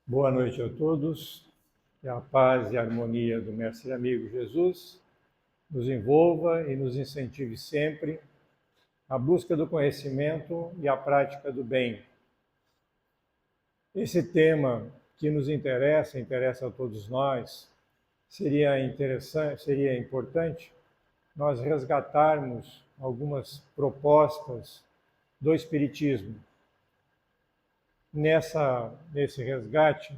Boa noite a todos. Que a paz e a harmonia do Mestre e amigo Jesus nos envolva e nos incentive sempre à busca do conhecimento e à prática do bem. Esse tema que nos interessa a todos nós, seria importante nós resgatarmos algumas propostas do Espiritismo. Nesse resgate,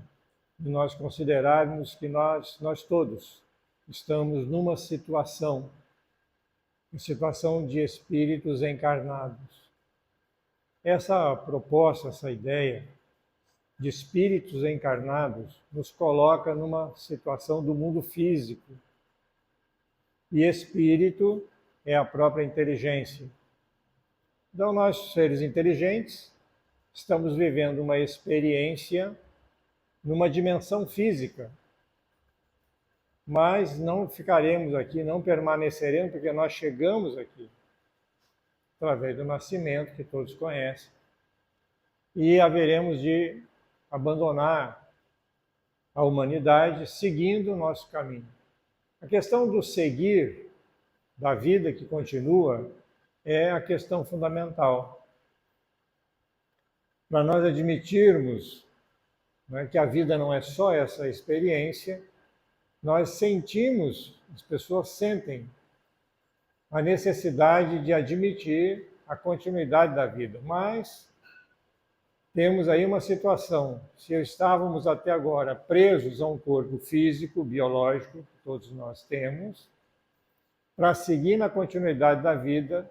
de nós considerarmos que nós todos estamos numa situação de espíritos encarnados. Essa proposta, essa ideia de espíritos encarnados nos coloca numa situação do mundo físico. E espírito é a própria inteligência. Então, nós, seres inteligentes, estamos vivendo uma experiência numa dimensão física. Mas não ficaremos aqui, não permaneceremos, porque nós chegamos aqui através do nascimento, que todos conhecem, e haveremos de abandonar a humanidade seguindo o nosso caminho. A questão do seguir, da vida que continua, é a questão fundamental. Para nós admitirmos, né, que a vida não é só essa experiência, nós sentimos, as pessoas sentem a necessidade de admitir a continuidade da vida. Mas temos aí uma situação: se estávamos até agora presos a um corpo físico, biológico, que todos nós temos, para seguir na continuidade da vida,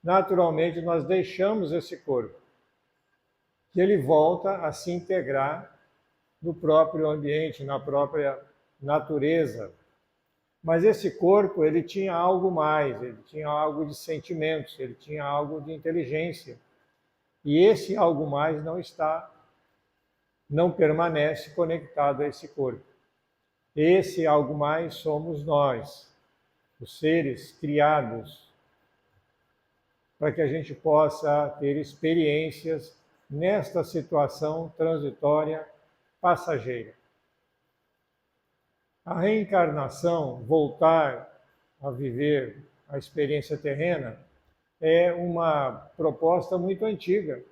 naturalmente nós deixamos esse corpo, que ele volta a se integrar no próprio ambiente, na própria natureza. Mas esse corpo, ele tinha algo mais, ele tinha algo de sentimentos, ele tinha algo de inteligência. E esse algo mais não permanece conectado a esse corpo. Esse algo mais somos nós, os seres criados, para que a gente possa ter experiências nesta situação transitória, passageira. A reencarnação, voltar a viver a experiência terrena, é uma proposta muito antiga.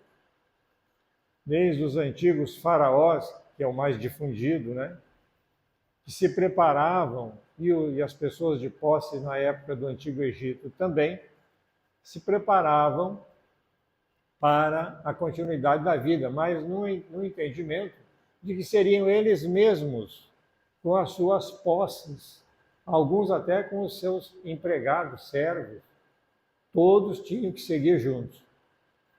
Desde os antigos faraós, que é o mais difundido, né, que se preparavam, e as pessoas de posse na época do Antigo Egito também, se preparavam para a continuidade da vida, mas no entendimento de que seriam eles mesmos com as suas posses, alguns até com os seus empregados, servos, todos tinham que seguir juntos.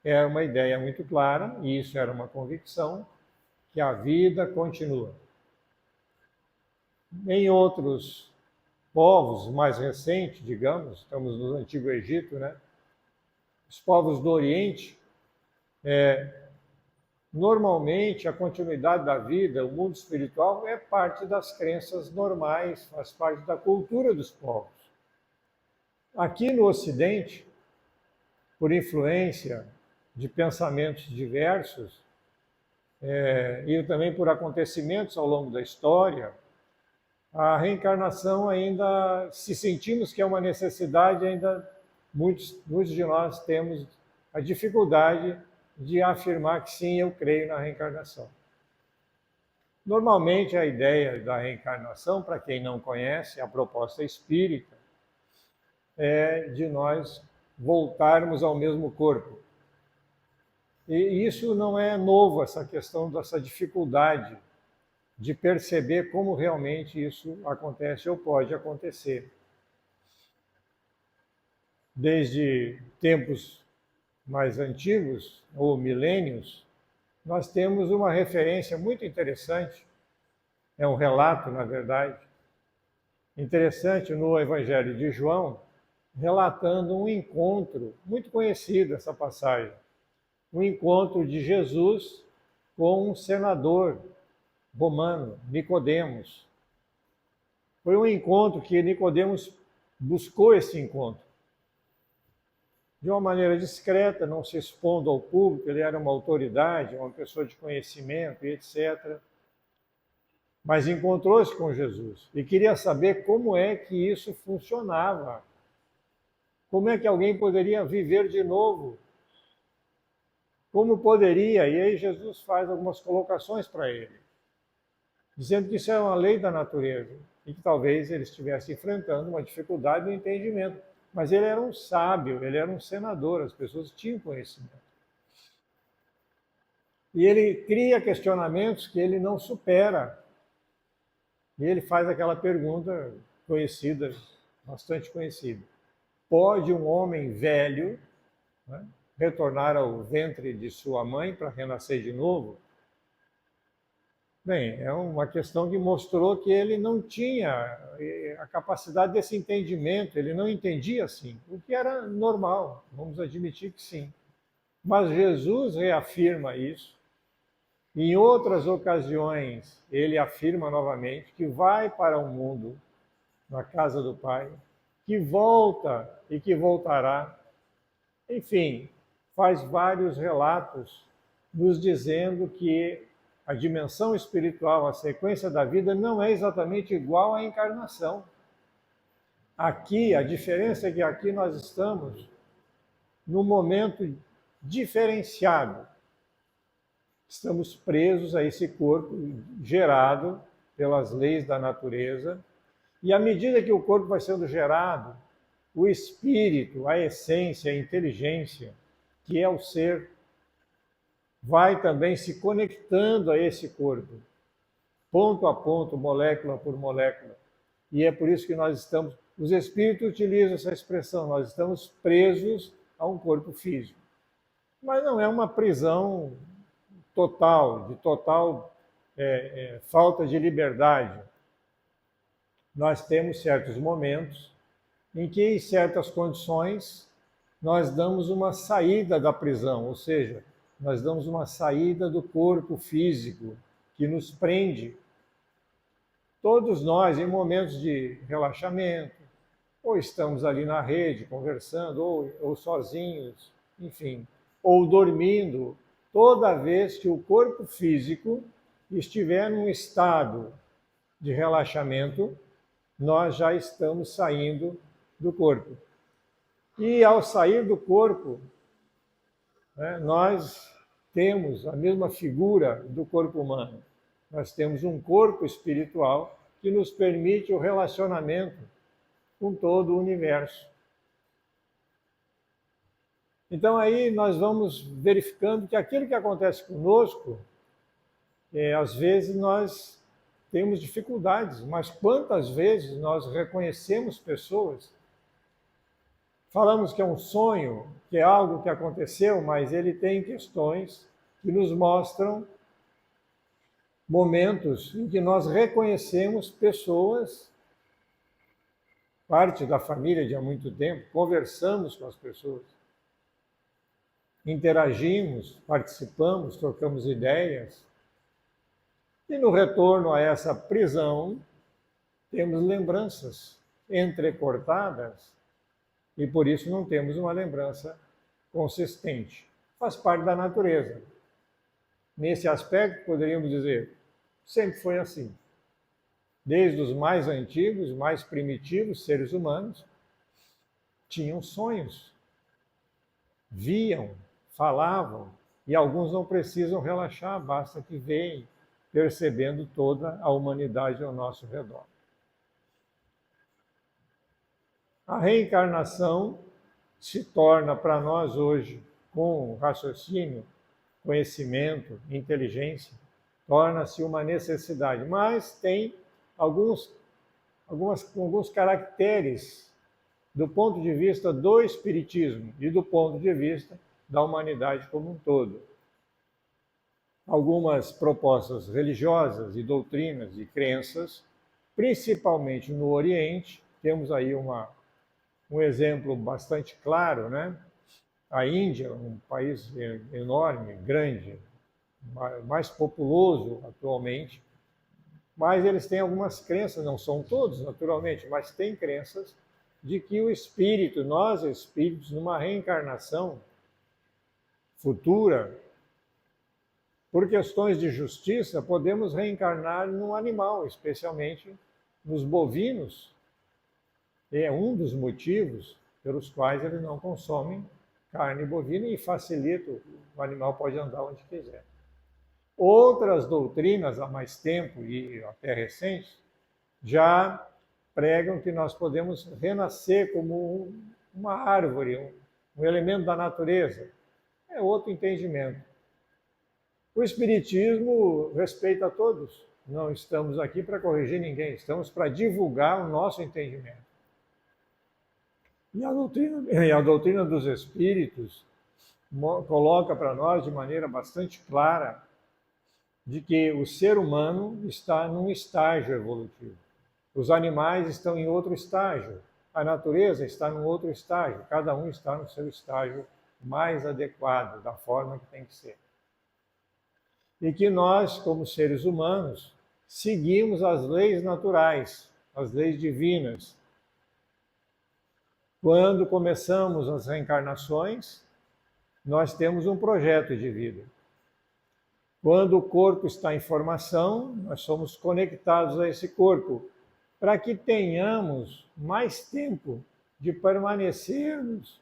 Era uma ideia muito clara, e isso era uma convicção, que a vida continua. Em outros povos mais recentes, digamos, estamos no Antigo Egito, né? Os povos do Oriente, normalmente a continuidade da vida, o mundo espiritual, é parte das crenças normais, faz parte da cultura dos povos. Aqui no Ocidente, por influência de pensamentos diversos, e também por acontecimentos ao longo da história, a reencarnação ainda, se sentimos que é uma necessidade, ainda muitos de nós temos a dificuldade de afirmar que sim, eu creio na reencarnação. Normalmente a ideia da reencarnação, para quem não conhece, a proposta espírita, é de nós voltarmos ao mesmo corpo. E isso não é novo, essa questão dessa dificuldade de perceber como realmente isso acontece ou pode acontecer. Desde tempos mais antigos, ou milênios, nós temos uma referência muito interessante, é um relato, na verdade, interessante no Evangelho de João, relatando um encontro, muito conhecido essa passagem, um encontro de Jesus com um senador romano, Nicodemos. Foi um encontro que Nicodemos buscou esse encontro. De uma maneira discreta, não se expondo ao público, ele era uma autoridade, uma pessoa de conhecimento e etc. mas encontrou-se com Jesus e queria saber como é que isso funcionava. Como é que alguém poderia viver de novo? Como poderia? E aí Jesus faz algumas colocações para ele, dizendo que isso é uma lei da natureza e que talvez ele estivesse enfrentando uma dificuldade no entendimento. Mas ele era um sábio, ele era um senador, as pessoas tinham conhecimento. E ele cria questionamentos que ele não supera. E ele faz aquela pergunta conhecida, bastante conhecida. Pode um homem velho, né, retornar ao ventre de sua mãe para renascer de novo? Bem, é uma questão que mostrou que ele não tinha a capacidade desse entendimento, ele não entendia assim, o que era normal, vamos admitir que sim. Mas Jesus reafirma isso. Em outras ocasiões, ele afirma novamente que vai para o mundo, na casa do Pai, que volta e que voltará. Enfim, faz vários relatos nos dizendo que a dimensão espiritual, a sequência da vida, não é exatamente igual à encarnação. Aqui, a diferença é que aqui nós estamos num momento diferenciado. Estamos presos a esse corpo gerado pelas leis da natureza, e à medida que o corpo vai sendo gerado, o espírito, a essência, a inteligência, que é o ser, vai também se conectando a esse corpo, ponto a ponto, molécula por molécula. E é por isso que nós estamos, os espíritos utilizam essa expressão, nós estamos presos a um corpo físico. Mas não é uma prisão total, de total falta de liberdade. Nós temos certos momentos em que, em certas condições, nós damos uma saída da prisão, ou seja, nós damos uma saída do corpo físico que nos prende. Todos nós, em momentos de relaxamento, ou estamos ali na rede conversando, ou sozinhos, enfim, ou dormindo, toda vez que o corpo físico estiver num estado de relaxamento, nós já estamos saindo do corpo. E ao sair do corpo, né, nós temos a mesma figura do corpo humano. Nós temos um corpo espiritual que nos permite o relacionamento com todo o universo. Então aí nós vamos verificando que aquilo que acontece conosco, às vezes nós temos dificuldades, mas quantas vezes nós reconhecemos pessoas, falamos que é um sonho, que é algo que aconteceu, mas ele tem questões que nos mostram momentos em que nós reconhecemos pessoas, parte da família de há muito tempo, conversamos com as pessoas, interagimos, participamos, trocamos ideias, e no retorno a essa prisão, temos lembranças entrecortadas e por isso não temos uma lembrança consistente. Faz parte da natureza. Nesse aspecto, poderíamos dizer, sempre foi assim. Desde os mais antigos, mais primitivos seres humanos, tinham sonhos, viam, falavam, e alguns não precisam relaxar, basta que veem, percebendo toda a humanidade ao nosso redor. A reencarnação se torna para nós hoje, com raciocínio, conhecimento, inteligência, torna-se uma necessidade, mas tem alguns caracteres do ponto de vista do espiritismo e do ponto de vista da humanidade como um todo. Algumas propostas religiosas e doutrinas e crenças, principalmente no Oriente, temos aí um exemplo bastante claro, né? A Índia, um país enorme, grande, mais populoso atualmente, mas eles têm algumas crenças, não são todos, naturalmente, mas têm crenças de que o espírito, nós espíritos, numa reencarnação futura, por questões de justiça, podemos reencarnar num animal, especialmente nos bovinos. É um dos motivos pelos quais eles não consomem carne bovina e facilita, o animal pode andar onde quiser. Outras doutrinas há mais tempo e até recentes já pregam que nós podemos renascer como uma árvore, um elemento da natureza. É outro entendimento. O Espiritismo respeita a todos. Não estamos aqui para corrigir ninguém, estamos para divulgar o nosso entendimento. E a doutrina dos Espíritos coloca para nós de maneira bastante clara de que o ser humano está num estágio evolutivo. Os animais estão em outro estágio, a natureza está num outro estágio, cada um está no seu estágio mais adequado, da forma que tem que ser. E que nós, como seres humanos, seguimos as leis naturais, as leis divinas. Quando começamos as reencarnações, nós temos um projeto de vida. Quando o corpo está em formação, nós somos conectados a esse corpo, para que tenhamos mais tempo de permanecermos,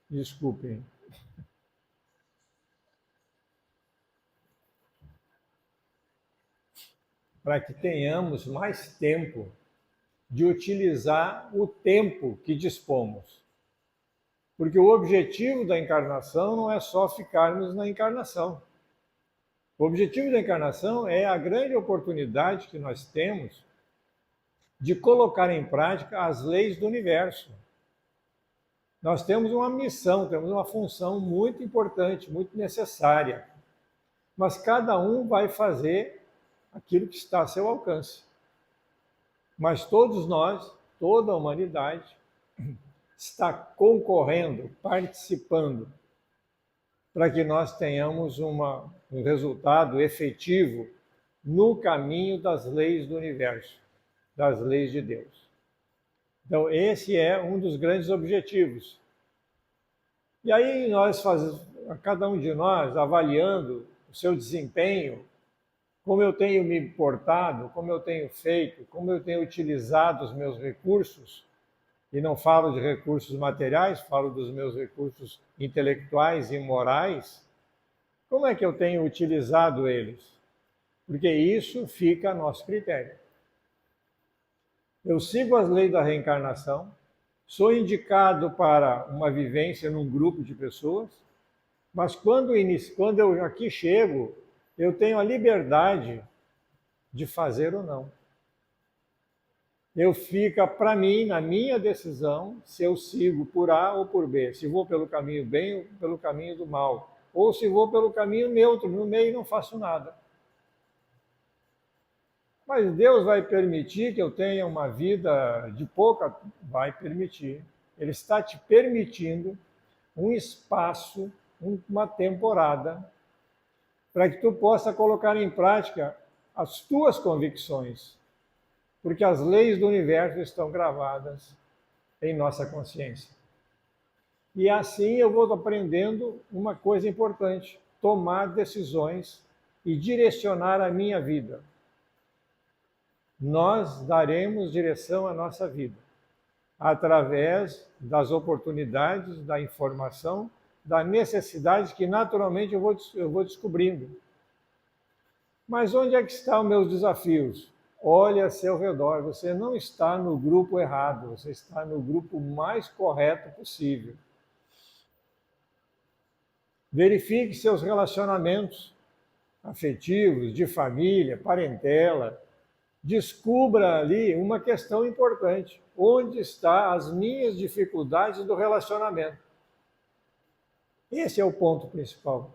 desculpem, para que tenhamos mais tempo de utilizar o tempo que dispomos. Porque o objetivo da encarnação não é só ficarmos na encarnação. O objetivo da encarnação é a grande oportunidade que nós temos de colocar em prática as leis do universo. Nós temos uma missão, temos uma função muito importante, muito necessária. Mas cada um vai fazer aquilo que está a seu alcance. Mas todos nós, toda a humanidade, está concorrendo, participando, para que nós tenhamos um resultado efetivo no caminho das leis do universo, das leis de Deus. Então, esse é um dos grandes objetivos. E aí nós fazemos, cada um de nós, avaliando o seu desempenho, como eu tenho me portado, como eu tenho feito, como eu tenho utilizado os meus recursos, e não falo de recursos materiais, falo dos meus recursos intelectuais e morais, como é que eu tenho utilizado eles? Porque isso fica a nosso critério. Eu sigo as leis da reencarnação, sou indicado para uma vivência num grupo de pessoas, mas quando eu aqui chego, eu tenho a liberdade de fazer ou não. Eu fica para mim, na minha decisão, se eu sigo por A ou por B, se vou pelo caminho bem ou pelo caminho do mal, ou se vou pelo caminho neutro, no meio não faço nada. Mas Deus vai permitir que eu tenha uma vida de pouca? Vai permitir. Ele está te permitindo um espaço, uma temporada, para que tu possa colocar em prática as tuas convicções, porque as leis do universo estão gravadas em nossa consciência. E assim eu vou aprendendo uma coisa importante: tomar decisões e direcionar a minha vida. Nós daremos direção à nossa vida através das oportunidades, da informação, da necessidade que naturalmente eu vou descobrindo. Mas onde é que estão os meus desafios? Olhe a seu redor, você não está no grupo errado, você está no grupo mais correto possível. Verifique seus relacionamentos afetivos, de família, parentela. Descubra ali uma questão importante. Onde estão as minhas dificuldades do relacionamento? Esse é o ponto principal.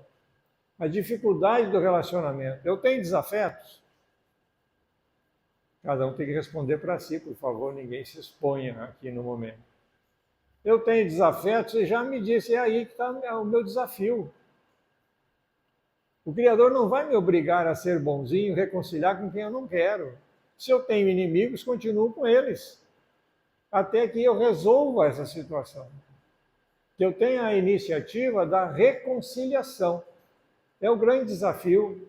A dificuldade do relacionamento. Eu tenho desafetos? Cada um tem que responder para si, por favor, ninguém se exponha aqui no momento. Eu tenho desafetos e já me disse, é aí que está o meu desafio. O Criador não vai me obrigar a ser bonzinho, reconciliar com quem eu não quero. Se eu tenho inimigos, continuo com eles, até que eu resolva essa situação. Que eu tenha a iniciativa da reconciliação. É o grande desafio.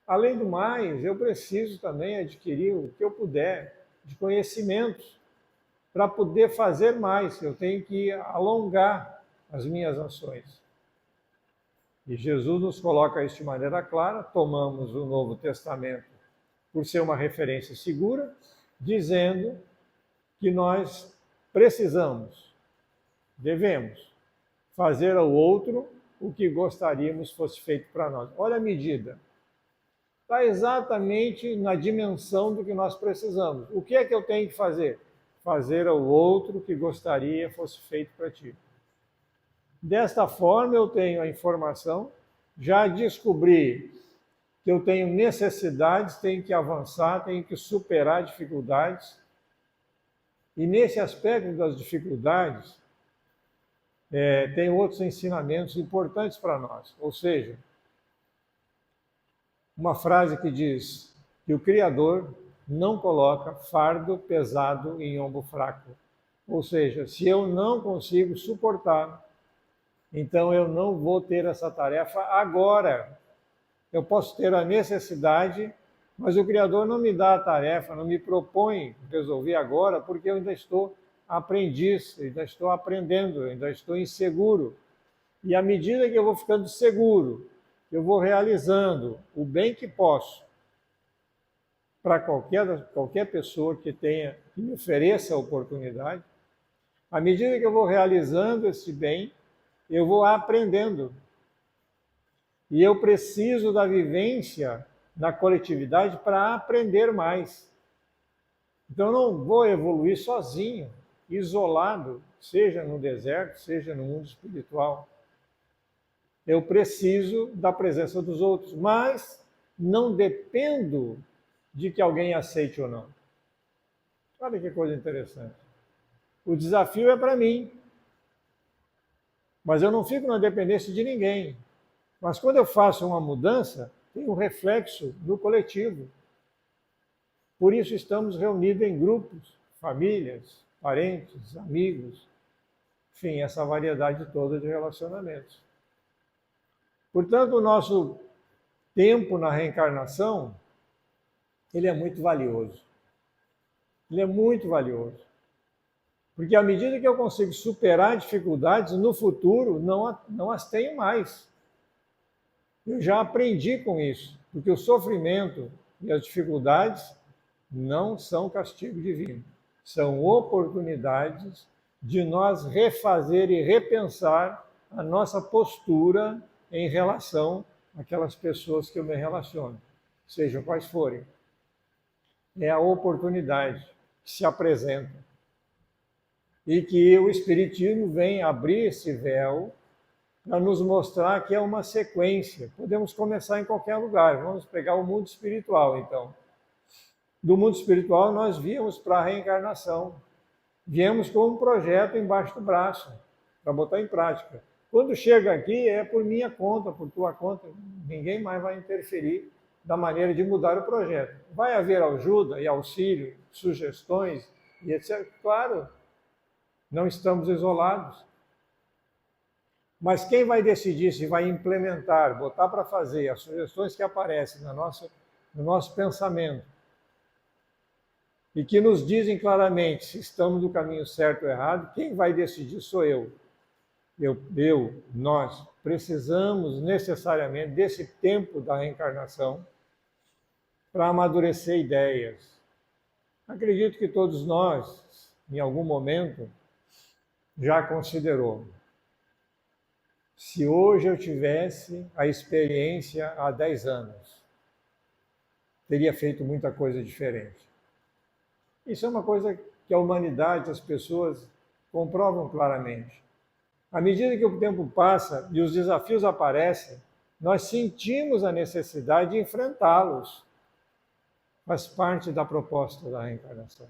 Além do mais, eu preciso também adquirir o que eu puder de conhecimentos para poder fazer mais. Eu tenho que alongar as minhas ações. E Jesus nos coloca isso de maneira clara. Tomamos o Novo Testamento por ser uma referência segura, dizendo que nós precisamos, devemos fazer ao outro o que gostaríamos fosse feito para nós. Olha a medida. Está exatamente na dimensão do que nós precisamos. O que é que eu tenho que fazer? Fazer ao outro o que gostaria fosse feito para ti. Desta forma, eu tenho a informação, já descobri que eu tenho necessidades, tenho que avançar, tenho que superar dificuldades. E nesse aspecto das dificuldades, tem outros ensinamentos importantes para nós. Ou seja, uma frase que diz que o Criador não coloca fardo pesado em ombro fraco. Ou seja, se eu não consigo suportar, então eu não vou ter essa tarefa agora. Eu posso ter a necessidade, mas o Criador não me dá a tarefa, não me propõe resolver agora, porque eu ainda estou aprendiz, ainda estou aprendendo, ainda estou inseguro. E à medida que eu vou ficando seguro, eu vou realizando o bem que posso para qualquer pessoa que me ofereça a oportunidade, à medida que eu vou realizando esse bem, eu vou aprendendo. E eu preciso da vivência na coletividade para aprender mais. Então eu não vou evoluir sozinho, isolado, seja no deserto, seja no mundo espiritual. Eu preciso da presença dos outros, mas não dependo de que alguém aceite ou não. Olha que coisa interessante. O desafio é para mim, mas eu não fico na dependência de ninguém. Mas quando eu faço uma mudança, tem um reflexo no coletivo. Por isso estamos reunidos em grupos, famílias, parentes, amigos, enfim, essa variedade toda de relacionamentos. Portanto, o nosso tempo na reencarnação, ele é muito valioso. Ele é muito valioso. Porque à medida que eu consigo superar dificuldades, no futuro não as tenho mais. Eu já aprendi com isso, porque o sofrimento e as dificuldades não são castigo divino, são oportunidades de nós refazer e repensar a nossa postura em relação àquelas pessoas que eu me relaciono, sejam quais forem. É a oportunidade que se apresenta. E que o Espiritismo vem abrir esse véu para nos mostrar que é uma sequência. Podemos começar em qualquer lugar. Vamos pegar o mundo espiritual, então. Do mundo espiritual, nós viemos para a reencarnação. Viemos com um projeto embaixo do braço, para botar em prática. Quando chega aqui, é por minha conta, por tua conta. Ninguém mais vai interferir da maneira de mudar o projeto. Vai haver ajuda e auxílio, sugestões e etc. Claro, não estamos isolados. Mas quem vai decidir se vai implementar, botar para fazer as sugestões que aparecem no nosso pensamento e que nos dizem claramente se estamos no caminho certo ou errado, quem vai decidir sou eu. Nós precisamos necessariamente desse tempo da reencarnação para amadurecer ideias. Acredito que todos nós, em algum momento, já considerou. Se hoje eu tivesse a experiência há 10 anos, teria feito muita coisa diferente. Isso é uma coisa que a humanidade, as pessoas comprovam claramente. À medida que o tempo passa e os desafios aparecem, nós sentimos a necessidade de enfrentá-los. Faz parte da proposta da reencarnação.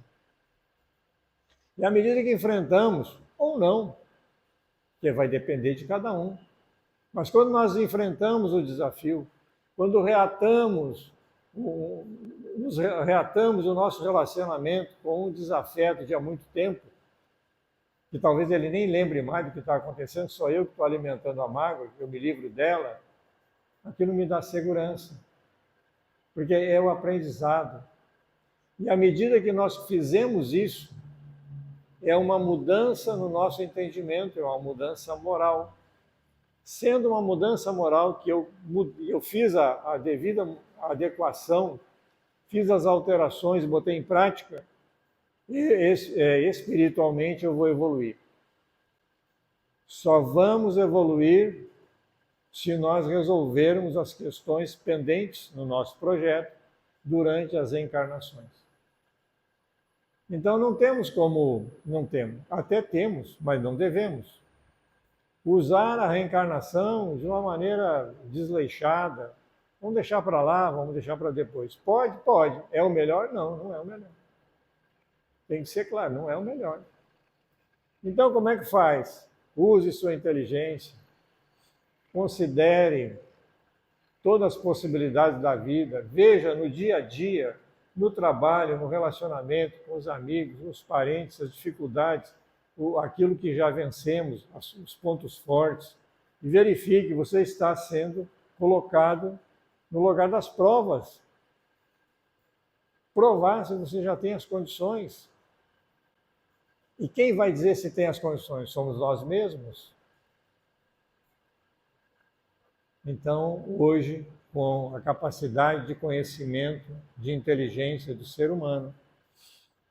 E à medida que enfrentamos, ou não, que vai depender de cada um. Mas quando nós enfrentamos o desafio, quando reatamos o nosso relacionamento com um desafeto de há muito tempo, que talvez ele nem lembre mais do que está acontecendo, só eu que estou alimentando a mágoa, que eu me livro dela, Aquilo me dá segurança, porque é o aprendizado. E à medida que nós fizemos isso, é uma mudança no nosso entendimento, é uma mudança moral. Sendo uma mudança moral que eu fiz a devida adequação, fiz as alterações, botei em prática, e espiritualmente eu vou evoluir. Só vamos evoluir se nós resolvermos as questões pendentes no nosso projeto durante as encarnações. Então não temos, até temos, mas não devemos usar a reencarnação de uma maneira desleixada. Vamos deixar para lá, vamos deixar para depois. Pode? Pode. É o melhor? Não, não é o melhor. Tem que ser claro, não é o melhor. Então, como é que faz? Use sua inteligência, considere todas as possibilidades da vida, veja no dia a dia, no trabalho, no relacionamento com os amigos, os parentes, as dificuldades, aquilo que já vencemos, os pontos fortes, e verifique que você está sendo colocado no lugar das provas. Provar se você já tem as condições. E quem vai dizer se tem as condições? Somos nós mesmos. Então, hoje, com a capacidade de conhecimento, de inteligência do ser humano,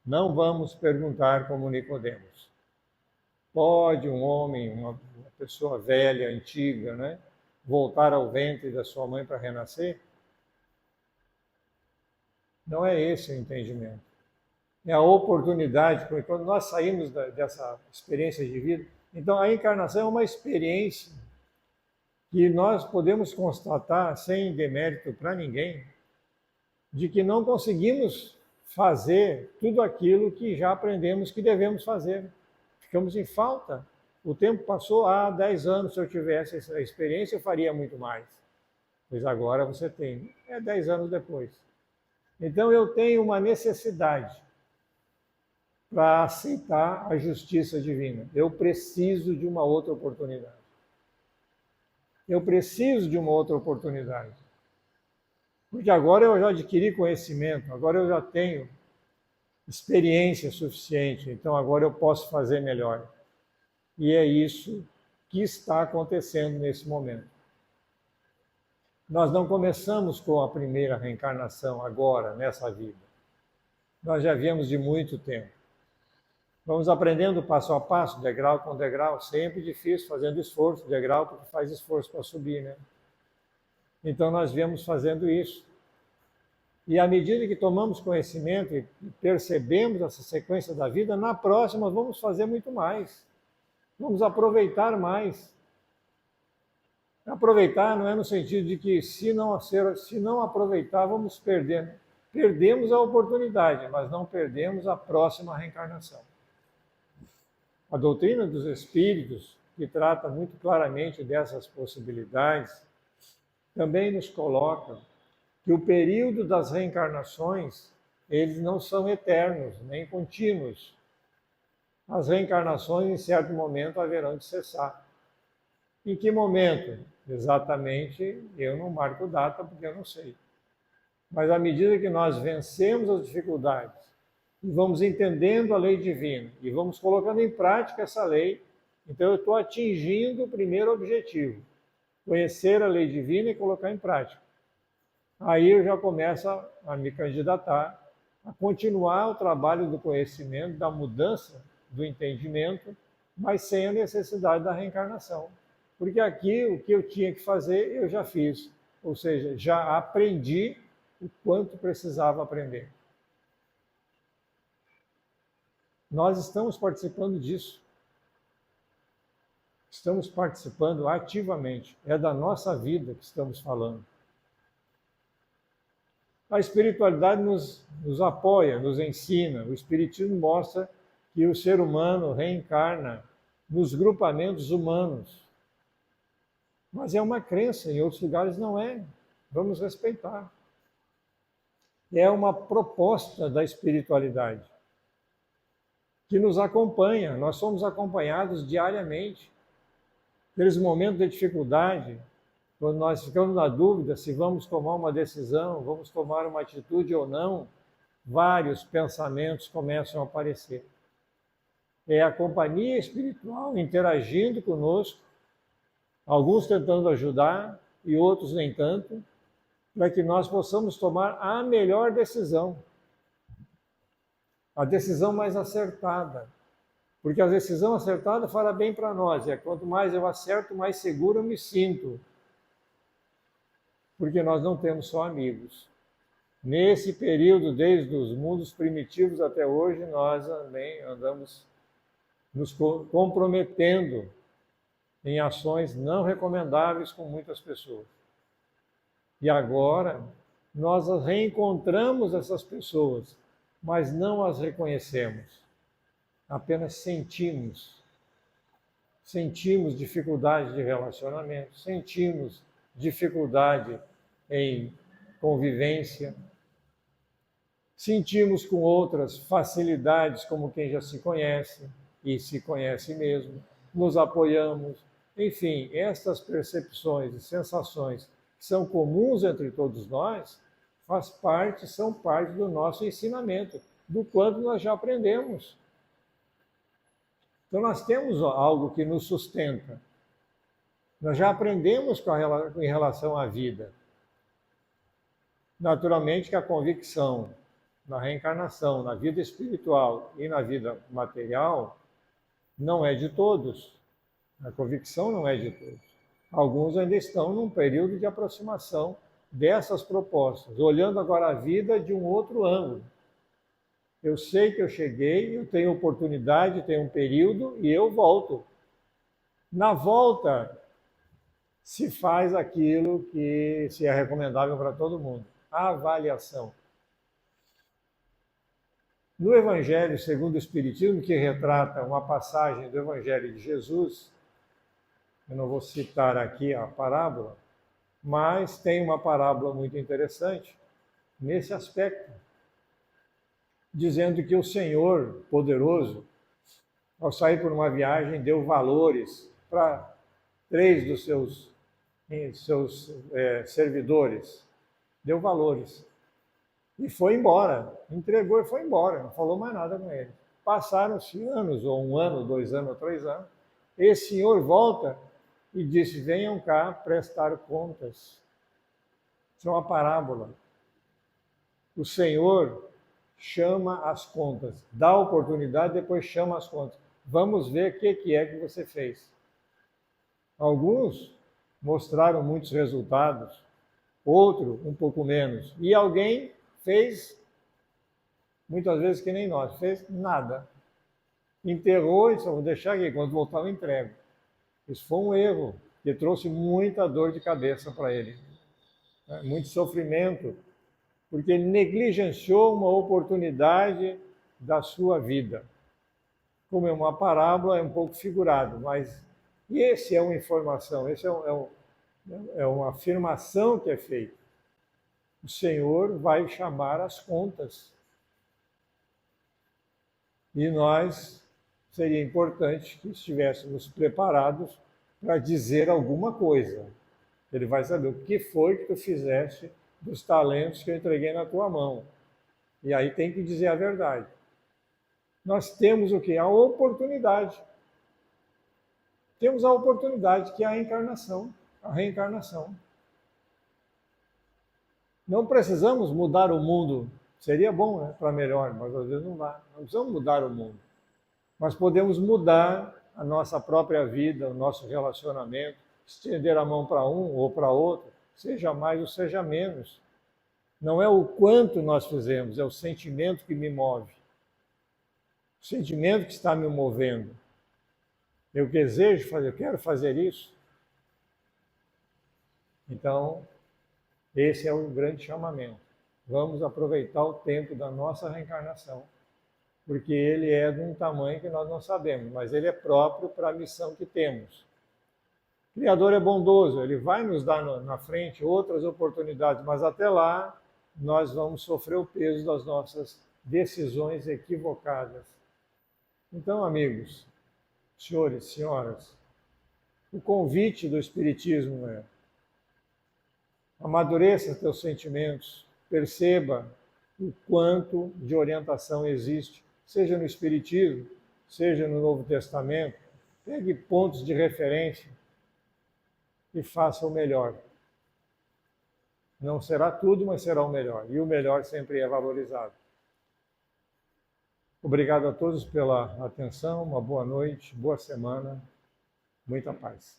não vamos perguntar como Nicodemos. Pode um homem, uma pessoa velha, antiga, né, voltar ao ventre da sua mãe para renascer? Não é esse o entendimento. É a oportunidade, porque quando nós saímos dessa experiência de vida, então a encarnação é uma experiência que nós podemos constatar, sem demérito para ninguém, de que não conseguimos fazer tudo aquilo que já aprendemos que devemos fazer. Ficamos em falta. O tempo passou há 10 anos, se eu tivesse essa experiência, eu faria muito mais. Pois agora você tem, 10 anos depois. Então eu tenho uma necessidade para aceitar a justiça divina. Eu preciso de uma outra oportunidade. Eu preciso de uma outra oportunidade. Porque agora eu já adquiri conhecimento, agora eu já tenho experiência suficiente, então agora eu posso fazer melhor. E é isso que está acontecendo nesse momento. Nós não começamos com a primeira reencarnação agora, nessa vida. Nós já viemos de muito tempo. Vamos aprendendo passo a passo, degrau com degrau, sempre difícil, fazendo esforço, degrau porque faz esforço para subir, né? Então nós viemos fazendo isso. E à medida que tomamos conhecimento e percebemos essa sequência da vida, na próxima vamos fazer muito mais. Vamos aproveitar mais. Aproveitar não é no sentido de que se não aproveitar, vamos perder. Perdemos a oportunidade, mas não perdemos a próxima reencarnação. A doutrina dos espíritos, que trata muito claramente dessas possibilidades, também nos coloca que o período das reencarnações, eles não são eternos, nem contínuos. As reencarnações, em certo momento, haverão de cessar. Em que momento? Exatamente, eu não marco data porque eu não sei. Mas à medida que nós vencemos as dificuldades e vamos entendendo a lei divina e vamos colocando em prática essa lei, então eu estou atingindo o primeiro objetivo, conhecer a lei divina e colocar em prática. Aí eu já começo a me candidatar a continuar o trabalho do conhecimento, da mudança do entendimento, mas sem a necessidade da reencarnação. Porque aqui o que eu tinha que fazer, eu já fiz. Ou seja, já aprendi o quanto precisava aprender. Nós estamos participando disso. Estamos participando ativamente. É da nossa vida que estamos falando. A espiritualidade nos apoia, nos ensina. O Espiritismo mostra que o ser humano reencarna nos grupamentos humanos. Mas é uma crença, em outros lugares não é. Vamos respeitar. É uma proposta da espiritualidade que nos acompanha. Nós somos acompanhados diariamente. Aqueles momentos de dificuldade, Quando nós ficamos na dúvida se vamos tomar uma decisão, vamos tomar uma atitude ou não, vários pensamentos começam a aparecer. É a companhia espiritual interagindo conosco, alguns tentando ajudar e outros nem tanto, para que nós possamos tomar a melhor decisão, a decisão mais acertada. Porque a decisão acertada fará bem para nós. E quanto mais eu acerto, mais seguro eu me sinto. Porque nós não temos só amigos. Nesse período, desde os mundos primitivos até hoje, nós também andamos nos comprometendo em ações não recomendáveis com muitas pessoas. E agora, nós reencontramos essas pessoas, mas não as reconhecemos. Apenas sentimos. Sentimos dificuldade de relacionamento, sentimos dificuldade em convivência, sentimos com outras facilidades como quem já se conhece e se conhece mesmo, nos apoiamos. Enfim, estas percepções e sensações que são comuns entre todos nós, são parte do nosso ensinamento, do quanto nós já aprendemos. Então nós temos algo que nos sustenta. Nós já aprendemos em relação à vida. Naturalmente que a convicção na reencarnação, na vida espiritual e na vida material não é de todos. A convicção não é de todos. Alguns ainda estão num período de aproximação dessas propostas, olhando agora a vida de um outro ângulo. Eu sei que eu cheguei, eu tenho oportunidade, tenho um período e eu volto. Na volta, se faz aquilo que se é recomendável para todo mundo, a avaliação. No Evangelho segundo o Espiritismo, que retrata uma passagem do Evangelho de Jesus, eu não vou citar aqui a parábola, mas tem uma parábola muito interessante nesse aspecto, dizendo que o Senhor poderoso, ao sair por uma viagem, deu valores para 3 dos seus servidores. Deu valores. E foi embora. Entregou e foi embora. Não falou mais nada com ele. Passaram-se anos, ou 1 ano, 2 anos, ou 3 anos. Esse senhor volta e disse: venham cá prestar contas. Isso é uma parábola. O Senhor chama as contas, dá oportunidade, depois chama as contas. Vamos ver o que é que você fez. Alguns mostraram muitos resultados, outro um pouco menos. E alguém fez, muitas vezes que nem nós, fez nada. Enterrou e disse: vou deixar aqui, quando voltar eu entrego. Isso foi um erro que trouxe muita dor de cabeça para ele, muito sofrimento, porque ele negligenciou uma oportunidade da sua vida. Como é uma parábola, é um pouco figurado, mas esse é uma informação, esse é uma afirmação que é feita. O Senhor vai chamar as contas. E nós, seria importante que estivéssemos preparados para dizer alguma coisa. Ele vai saber o que foi que tu fizeste dos talentos que eu entreguei na tua mão. E aí tem que dizer a verdade. Nós temos o quê? A oportunidade. Temos a oportunidade que é a encarnação, a reencarnação. Não precisamos mudar o mundo. Seria bom, né, para melhor, mas às vezes não dá. Não precisamos mudar o mundo. Mas podemos mudar a nossa própria vida, o nosso relacionamento, estender a mão para um ou para outro, seja mais ou seja menos. Não é o quanto nós fizemos, é o sentimento que me move. O sentimento que está me movendo. Eu desejo fazer, eu quero fazer isso. Então, esse é o grande chamamento. Vamos aproveitar o tempo da nossa reencarnação, porque ele é de um tamanho que nós não sabemos, mas ele é próprio para a missão que temos. O Criador é bondoso, ele vai nos dar na frente outras oportunidades, mas até lá nós vamos sofrer o peso das nossas decisões equivocadas. Então, amigos, senhores, senhoras, o convite do Espiritismo é: Amadureça teus sentimentos, perceba o quanto de orientação existe, seja no Espiritismo, seja no Novo Testamento. Pegue pontos de referência e faça o melhor. Não será tudo, mas será o melhor. E o melhor sempre é valorizado. Obrigado a todos pela atenção, uma boa noite, boa semana, muita paz.